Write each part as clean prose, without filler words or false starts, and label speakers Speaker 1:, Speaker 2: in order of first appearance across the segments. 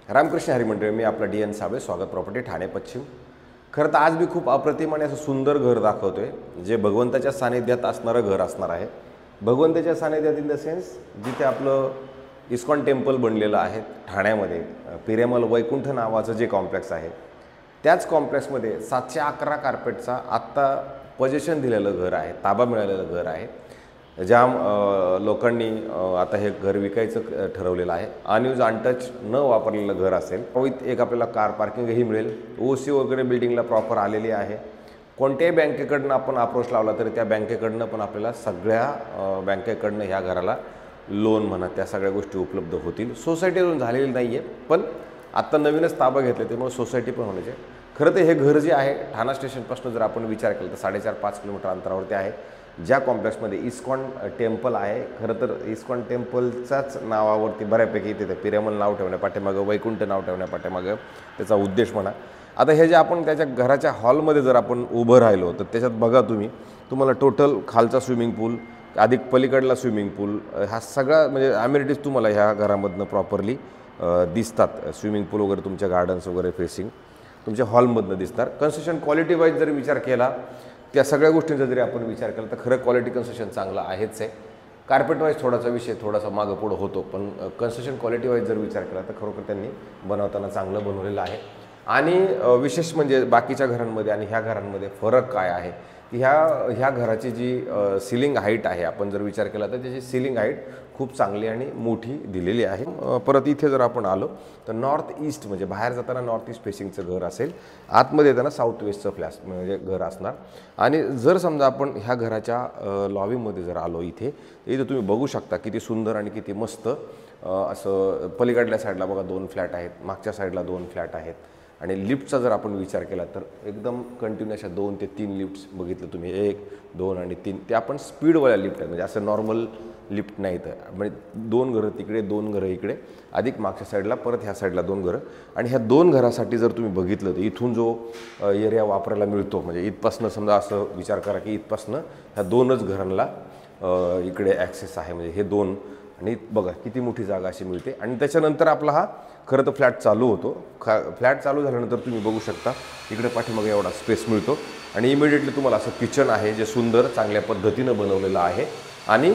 Speaker 1: रामकृष्ण हरी मंडळी, मी आपला DN साबळे, स्वागत प्रॉपर्टी ठाणे पश्चिम। खरं तर आज मी खूप अप्रतिम आणि असं सुंदर घर दाखवतोय, जे भगवंताच्या सानिध्यात असणारं घर असणार आहे। भगवंताच्या सानिध्यात इन द सेन्स जिथे आपलं इस्कॉन टेम्पल बनलेलं आहे ठाण्यामध्ये, पिरेमल वैकुंठ नावाचं जे कॉम्प्लेक्स आहे, त्याच कॉम्प्लेक्समध्ये 711 कार्पेटचा आत्ता पोझिशन दिलेलं घर आहे, ताबा मिळालेलं घर आहे। ज्या लोकांनी आता हे घर विकायचं ठरवलेलं आहे, अनयूज अनटच न वापरलेलं घर असेल, विथ एक आपल्याला कार पार्किंगही मिळेल, OC वगैरे बिल्डिंगला प्रॉपर आलेली आहे। कोणत्याही बँकेकडनं आपण अप्रोच लावला तरी त्या बँकेकडनं पण आपल्याला सगळ्या बँकेकडनं ह्या घराला लोन म्हणा त्या सगळ्या गोष्टी उपलब्ध होतील। सोसायटी अजून झालेली नाही आहे, पण आत्ता नवीनच ताबा घेतले, त्यामुळे सोसायटी पण होण्याचे। खरं तर हे घर जे आहे ठाणा स्टेशनपासून जर आपण विचार केला तर 4.5-5 किलोमीटर अंतरावरती आहे, ज्या कॉम्प्लेक्समध्ये इस्कॉन टेम्पल आहे। खरं तर इस्कॉन टेम्पलच्याच नावावरती बऱ्यापैकी तिथे पिरेमल नाव ठेवण्यापाठीमागं, वैकुंठ नाव ठेवण्यापाठीमागं त्याचा उद्देश म्हणा। आता हे जे आपण त्याच्या घराच्या हॉलमध्ये जर आपण उभं राहिलो तर त्याच्यात बघा तुम्हाला टोटल खालचा स्विमिंग पूल अधिक पलीकडला स्विमिंग पूल, हा सगळा म्हणजे ॲम्युनिटीज तुम्हाला ह्या घरामधनं प्रॉपरली दिसतात। स्विमिंग पूल वगैरे, तुमच्या गार्डन्स वगैरे फेसिंग तुमच्या हॉलमधनं दिसणार। कन्स्ट्रक्शन क्वालिटी वाईज जर विचार केला, त्या सगळ्या गोष्टींचा जरी आपण विचार केला तर खरं क्वालिटी कन्स्ट्रक्शन चांगलं आहेच आहे। कार्पेट वाईज थोडासा विषय थोडासा मागं पुढं होतो, पण कन्स्ट्रक्शन क्वालिटी वाईज जर विचार केला तर खरोखर त्यांनी बनवताना चांगलं बनवलेलं आहे। आणि विशेष म्हणजे बाकीच्या घरांमध्ये आणि ह्या घरांमध्ये फरक काय आहे की ह्या घराची जी सिलिंग हाईट आहे, आपण जर विचार केला तर त्याची सिलिंग हाईट खूप चांगली आणि मोठी दिलेली आहे। परत इथे जर आपण आलो तर नॉर्थ ईस्ट म्हणजे बाहेर जाताना नॉर्थ ईस्ट फेसिंगचं घर असेल, आतमध्ये येताना साऊथ वेस्टचं फ्लॅट म्हणजे घर असणार। आणि जर समजा आपण ह्या घराच्या लॉबीमध्ये जर आलो, इथे तुम्ही बघू शकता किती सुंदर आणि किती मस्त असं पलीकडल्या साईडला बघा 2 फ्लॅट आहेत, मागच्या साईडला 2 फ्लॅट आहेत। आणि लिफ्टचा जर आपण विचार केला तर एकदम कंटिन्यू अशा 2 ते 3 लिफ्ट्स बघितलं तुम्ही, 1, 2 आणि 3, ते आपण स्पीडवाल्या लिफ्ट आहेत, म्हणजे असं नॉर्मल लिफ्ट नाही तर म्हणजे 2 घरं तिकडे 2 घरं इकडे, अधिक मागच्या साईडला परत ह्या साईडला 2 घरं। आणि ह्या 2 घरासाठी जर तुम्ही बघितलं तर इथून जो एरिया वापरायला मिळतो, म्हणजे इथपासनं समजा असं विचार करा की इथपासनं ह्या 2च घरांना इकडे ॲक्सेस आहे, म्हणजे हे 2 आणि बघा किती मोठी जागा अशी मिळते। आणि त्याच्यानंतर आपला हा खरं तर फ्लॅट चालू होतो। फ्लॅट चालू झाल्यानंतर तुम्ही बघू शकता इकडे पाठीमागे एवढा स्पेस मिळतो आणि इमिडिएटली तुम्हाला असं किचन आहे जे सुंदर चांगल्या पद्धतीनं बनवलेलं आहे। आणि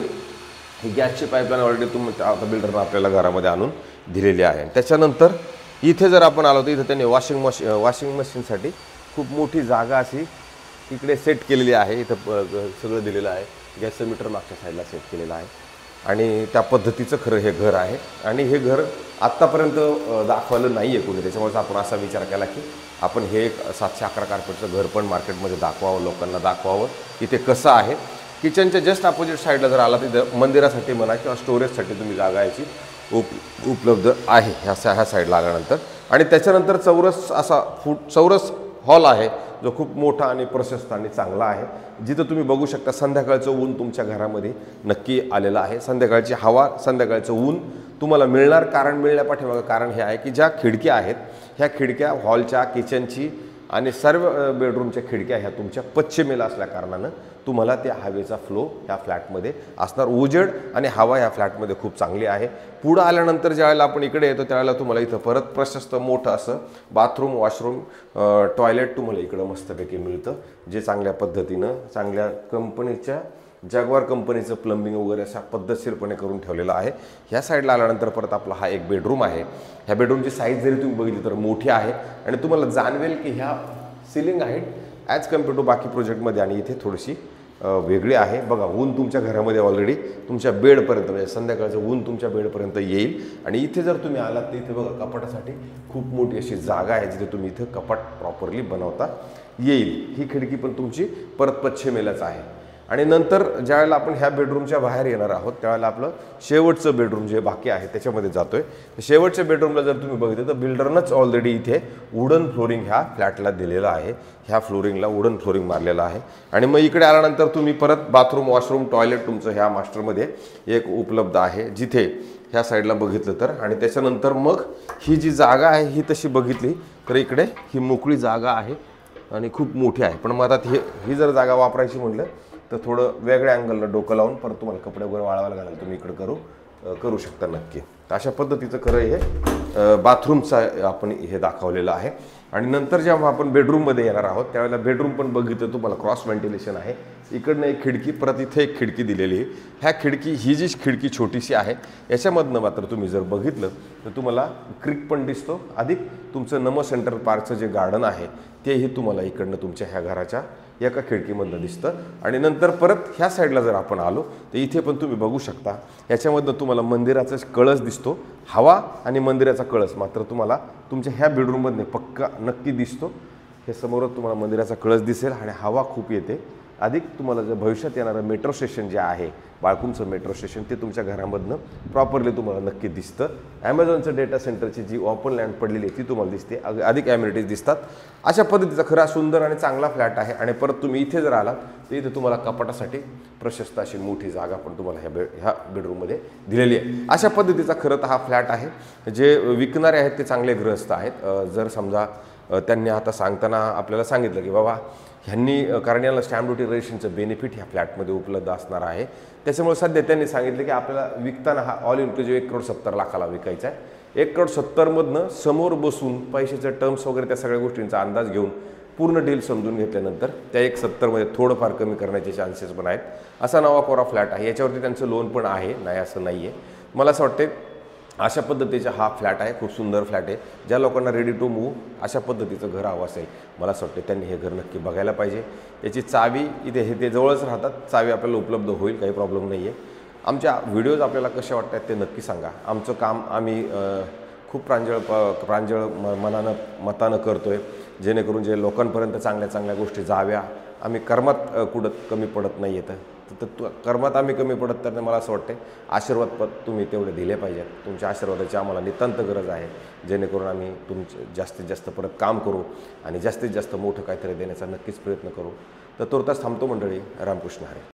Speaker 1: ही गॅसची पाईपलाईन ऑलरेडी आता बिल्डरनं आपल्याला घरामध्ये आणून दिलेली आहे। त्याच्यानंतर इथे जर आपण आलो तर इथे त्यांनी वॉशिंग मशीनसाठी खूप मोठी जागा अशी इकडे सेट केलेली आहे। इथं सगळं दिलेलं आहे, गॅसचं मीटर मागच्या साईडला सेट केलेलं आहे आणि त्या पद्धतीचं खरं हे घर आहे। आणि हे घर आत्तापर्यंत दाखवलं नाही आहे कोणी, त्याच्यामुळेच आपण असा विचार केला की आपण हे एक 711 कार्पेटचं घर पण मार्केटमध्ये दाखवावं, लोकांना दाखवावं इथे कसं आहे। किचनच्या जस्ट अपोजिट साईडला जर आला तिथं मंदिरासाठी म्हणा किंवा स्टोरेजसाठी तुम्ही जागा याची उपलब्ध आहे ह्या साईडला आल्यानंतर। आणि त्याच्यानंतर चौरस हॉल आहे जो खूप मोठा आणि प्रशस्त आणि चांगला आहे, जिथं तुम्ही बघू शकता संध्याकाळचं ऊन तुमच्या घरामध्ये नक्की आलेलं आहे। संध्याकाळची हवा, संध्याकाळचं ऊन तुम्हाला मिळणार। मिळण्यापाठीमागं कारण हे आहे की ज्या खिडक्या आहेत ह्या खिडक्या हॉलच्या, किचनची आणि सर्व बेडरूमच्या खिडक्या ह्या तुमच्या पश्चिमेला असल्या कारणानं तुम्हाला त्या हवेचा फ्लो ह्या फ्लॅटमध्ये असणार। उजेड आणि हवा ह्या फ्लॅटमध्ये खूप चांगली आहे। पुढं आल्यानंतर ज्यावेळेला आपण इकडे येतो त्यावेळेला तुम्हाला इथं परत प्रशस्त मोठं असं बाथरूम, वॉशरूम, टॉयलेट तुम्हाला इकडं मस्तपैकी मिळतं, जे चांगल्या पद्धतीनं चांगल्या कंपनीच्या जॅग्वार कंपनीचं प्लंबिंग वगैरे अशा पद्धतशीरपणे करून ठेवलेलं आहे। ह्या साईडला आल्यानंतर परत आपला हा एक बेडरूम आहे। ह्या बेडरूमची साईज जरी तुम्ही बघितली तर मोठी आहे आणि तुम्हाला जाणवेल की ह्या ceiling height as compared to बाकी प्रोजेक्टमध्ये आणि इथे थोडीशी वेगळी आहे। बघा ऊन तुमच्या घरामध्ये ऑलरेडी तुमच्या बेडपर्यंत, म्हणजे संध्याकाळचं ऊन तुमच्या बेडपर्यंत येईल। आणि इथे जर तुम्ही आलात तर इथे बघा कपाटासाठी खूप मोठी अशी जागा आहे, जिथे तुम्ही इथं कपाट प्रॉपरली बनवता येईल। ही खिडकी पण तुमची परत पश्चिमेलाच आहे। आणि नंतर ज्यावेळेला आपण ह्या बेडरूमच्या बाहेर येणार आहोत त्यावेळेला आपलं शेवटचं बेडरूम जे बाकी आहे त्याच्यामध्ये जातोय। शेवटच्या बेडरूमला जर तुम्ही बघितलं तर बिल्डरनंच ऑलरेडी इथे वुडन फ्लोरिंग ह्या फ्लॅटला दिलेलं आहे, ह्या फ्लोरिंगला वुडन फ्लोरिंग मारलेलं आहे। आणि मग इकडे आल्यानंतर तुम्ही परत बाथरूम, वॉशरूम, टॉयलेट तुमचं ह्या मास्टरमध्ये एक उपलब्ध आहे, जिथे ह्या साईडला बघितलं तर। आणि त्याच्यानंतर मग ही जी जागा आहे ही तशी बघितली तर इकडे ही मोकळी जागा आहे आणि खूप मोठी आहे। पण मग आता ही जर जागा वापरायची म्हटलं तर थोडं वेगळ्या अँगलला डोकं लावून परत तुम्हाला कपडे वगैरे वाळवायला घालायला तुम्ही इकडे करू शकता नक्की। तर अशा पद्धतीचं खरं हे बाथरूमचं आपण हे दाखवलेलं आहे. आणि नंतर जेव्हा आपण बेडरूममध्ये येणार आहोत त्यावेळेला बेडरूम पण बघितलं तुम्हाला क्रॉस व्हेंटिलेशन आहे. इकडनं एक खिडकी, परत इथे एक खिडकी दिलेली आहे. ह्या खिडकी, ही जी खिडकी छोटीशी आहे याच्यामधनं मात्र तुम्ही जर बघितलं तर तुम्हाला क्रिक पण दिसतो. अधिक तुमचं नमो सेंट्रल पार्कचं जे गार्डन आहे तेही तुम्हाला इकडनं तुमच्या ह्या घराच्या एका खिडकीमधनं दिसतं. आणि नंतर परत ह्या साईडला जर आपण आलो तर इथे पण तुम्ही बघू शकता याच्यामधनं तुम्हाला मंदिराचा कळस दिसतो. हवा आणि मंदिराचा कळस मात्र तुम्हाला तुमच्या ह्या बेडरूममध्ये पक्का नक्की दिसतो. हे समोरच तुम्हाला मंदिराचा कळस दिसेल आणि हवा खूप येते. अधिक तुम्हाला जर भविष्यात येणारं मेट्रो स्टेशन जे आहे बाळकुंचं मेट्रो स्टेशन ते तुमच्या घरामधनं प्रॉपरली तुम्हाला नक्की दिसतं. ॲमेझॉनचं डेटा सेंटरची जी ओपन लँड पडलेली आहे ती तुम्हाला दिसते. अधिक ॲम्युनिटीज दिसतात. अशा पद्धतीचा खरा सुंदर आणि चांगला फ्लॅट आहे. आणि परत तुम्ही इथे जर आलात तर इथे तुम्हाला कपाटासाठी प्रशस्त अशी मोठी जागा पण तुम्हाला ह्या बेडरूममध्ये दिलेली आहे. अशा पद्धतीचा खरं तर हा फ्लॅट आहे. जे विकणारे आहेत ते चांगले गृहस्थ आहेत. जर समजा त्यांनी आता सांगताना आपल्याला सांगितलं की बाबा ह्यांनी, कारण याला स्टॅम्प ड्युटी रजिस्ट्रेशनचं बेनिफिट ह्या फ्लॅटमध्ये उपलब्ध असणार आहे. त्याच्यामुळे सध्या त्यांनी सांगितलं की आपल्याला विकताना हा ऑल इन्क्लुझिव्ह 1,70,00,000ला विकायचा आहे. 1,70,00,000मधनं समोर बसून पैशाचे टर्म्स वगैरे त्या सगळ्या गोष्टींचा अंदाज घेऊन पूर्ण डील समजून घेतल्यानंतर त्या 1,70,000मध्ये थोडंफार कमी करण्याचे चान्सेस पण आहेत. असा नवा कोरा फ्लॅट आहे. याच्यावरती त्यांचं लोन पण आहे, नाही असं नाही आहे. मला असं वाटते अशा पद्धतीचा हा फ्लॅट आहे. खूप सुंदर फ्लॅट आहे. ज्या लोकांना रेडी टू मूव्ह अशा पद्धतीचं घर हवं असेल मला असं वाटतं त्यांनी हे घर नक्की बघायला पाहिजे. याची चावी इथे हे ते जवळच राहतात. चावी आपल्याला उपलब्ध होईल, काही प्रॉब्लेम नाही आहे. आमच्या व्हिडिओज आपल्याला कसे वाटतात ते नक्की सांगा. आमचं काम आम्ही खूप प्रांजळ मतानं करतो आहे जेणेकरून जे लोकांपर्यंत चांगल्या चांगल्या गोष्टी जाव्या. आम्ही कर्मात कुठं कमी पडत नाही येतं. तर कर्मात आम्ही कमी पडत तर मला असं वाटतं आशीर्वाद तुम्ही तेवढे दिले पाहिजेत. तुमच्या आशीर्वादाची आम्हाला नितांत गरज आहे जेणेकरून आम्ही तुमचं जास्तीत जास्त परत काम करू आणि जास्तीत जास्त मोठं काहीतरी देण्याचा नक्कीच प्रयत्न करू. तर तुर्तास थांबतो मंडळी. रामकृष्ण हरी.